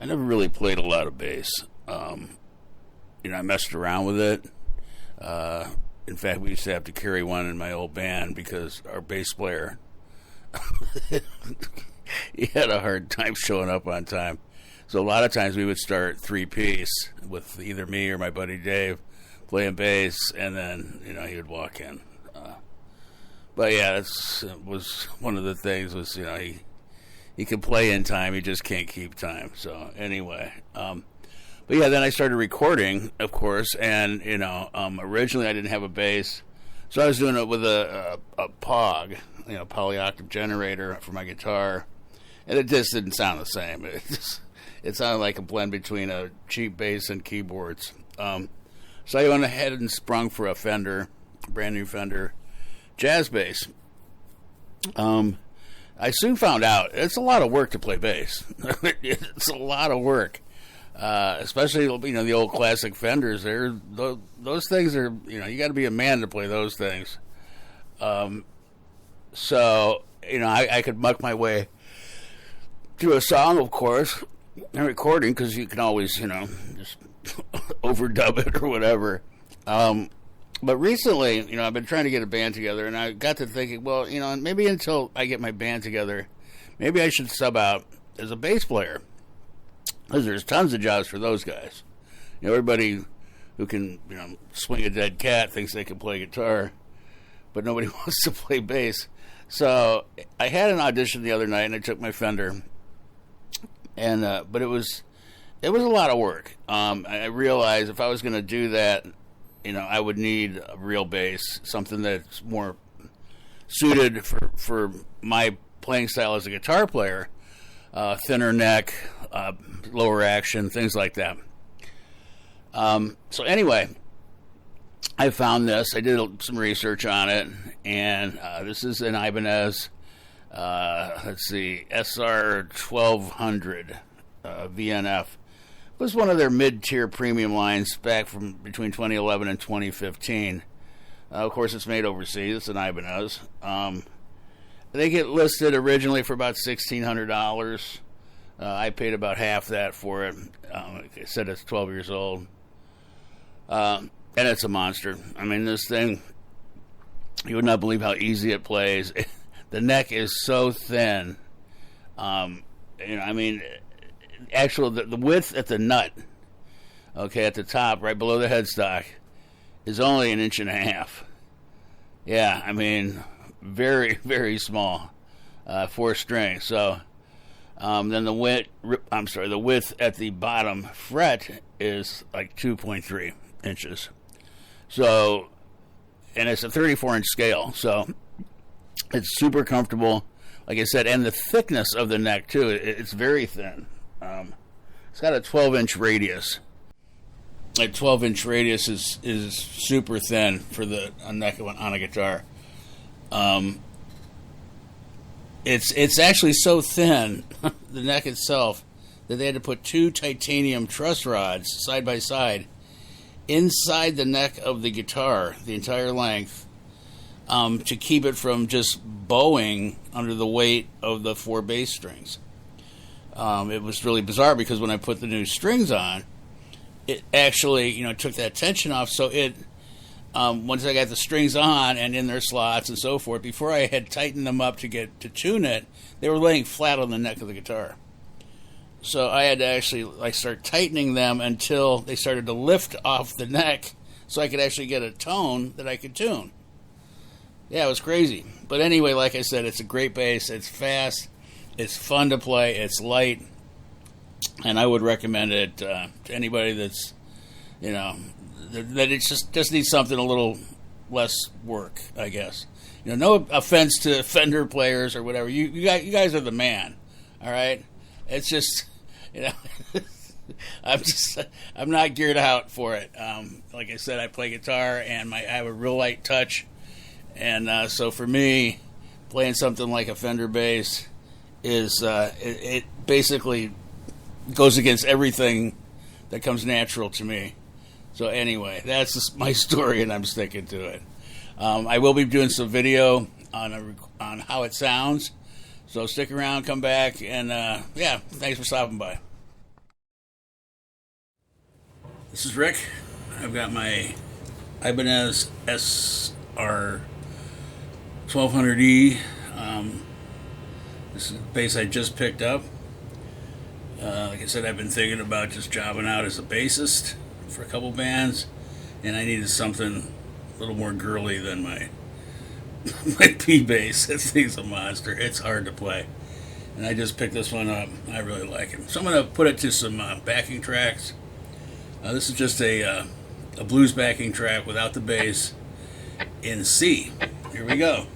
I never really played a lot of bass. I messed around with it. In fact, we used to have to carry one in my old band because our bass player, he had a hard time showing up on time. So a lot of times we would start three-piece with either me or my buddy Dave playing bass, and then, he would walk in. But yeah, that was one of the things was, he can play in time, he just can't keep time. So anyway, but yeah, then I started recording, of course, and, originally I didn't have a bass, so I was doing it with a POG, polyoctave generator for my guitar, and it just didn't sound the same. It sounded like a blend between a cheap bass and keyboards. So I went ahead and sprung for a Fender, brand new Fender jazz bass. I soon found out it's a lot of work to play bass. It's a lot of work. Especially, the old classic Fenders. Those things are, you got to be a man to play those things. So, I could muck my way through a song, of course, and recording, because you can always, just overdub it or whatever. But recently, I've been trying to get a band together, and I got to thinking, well, maybe until I get my band together, maybe I should sub out as a bass player. Because there's tons of jobs for those guys. Everybody who can, swing a dead cat thinks they can play guitar, but nobody wants to play bass. So I had an audition the other night, and I took my Fender, and but it was a lot of work. I realized if I was going to do that, I would need a real bass, something that's more suited for my playing style as a guitar player. Thinner neck, lower action, things like that. So anyway, I found this. I did some research on it, and this is an Ibanez, SR1200 VNF. It was one of their mid-tier premium lines back from between 2011 and 2015. Of course, it's made overseas. It's an Ibanez. They get listed originally for about $1,600. I paid about half that for it. Like I said, it's 12 years old. And it's a monster. I mean, this thing, you would not believe how easy it plays. The neck is so thin. The width at the nut, okay, at the top, right below the headstock, is only 1.5 inches. Yeah, very, very small, 4-string. So, then the width at the bottom fret is like 2.3 inches. So, and it's a 34-inch scale. So, it's super comfortable. Like I said, and the thickness of the neck too. It's very thin. It's got a 12-inch radius. A 12-inch radius is super thin for the neck on a guitar. It's actually so thin, the neck itself, that they had to put 2 titanium truss rods side by side inside the neck of the guitar, the entire length, to keep it from just bowing under the weight of the 4 bass strings. It was really bizarre because when I put the new strings on, it actually, took that tension off. So it, once I got the strings on and in their slots and so forth, before I had tightened them up to tune it, they were laying flat on the neck of the guitar. So I had to actually start tightening them until they started to lift off the neck, so I could actually get a tone that I could tune. Yeah, it was crazy. But anyway, like I said, it's a great bass. It's fast. It's fun to play. It's light. And I would recommend it to anybody that's, that it just needs something a little less work, I guess. No offense to Fender players or whatever. You guys are the man, all right? It's just, I'm not geared out for it. Like I said, I play guitar and I have a real light touch. And so for me, playing something like a Fender bass is, it basically goes against everything that comes natural to me. So anyway, that's just my story, and I'm sticking to it. I will be doing some video on how it sounds. So stick around, come back, and thanks for stopping by. This is Rick. I've got my Ibanez SR1200E. This is the bass I just picked up. Like I said, I've been thinking about just jobbing out as a bassist for a couple bands, and I needed something a little more girly than my P bass. That thing's a monster. It's hard to play, and I just picked this one up. I really like it, so I'm gonna put it to some backing tracks. This is just a blues backing track without the bass in C. Here we go.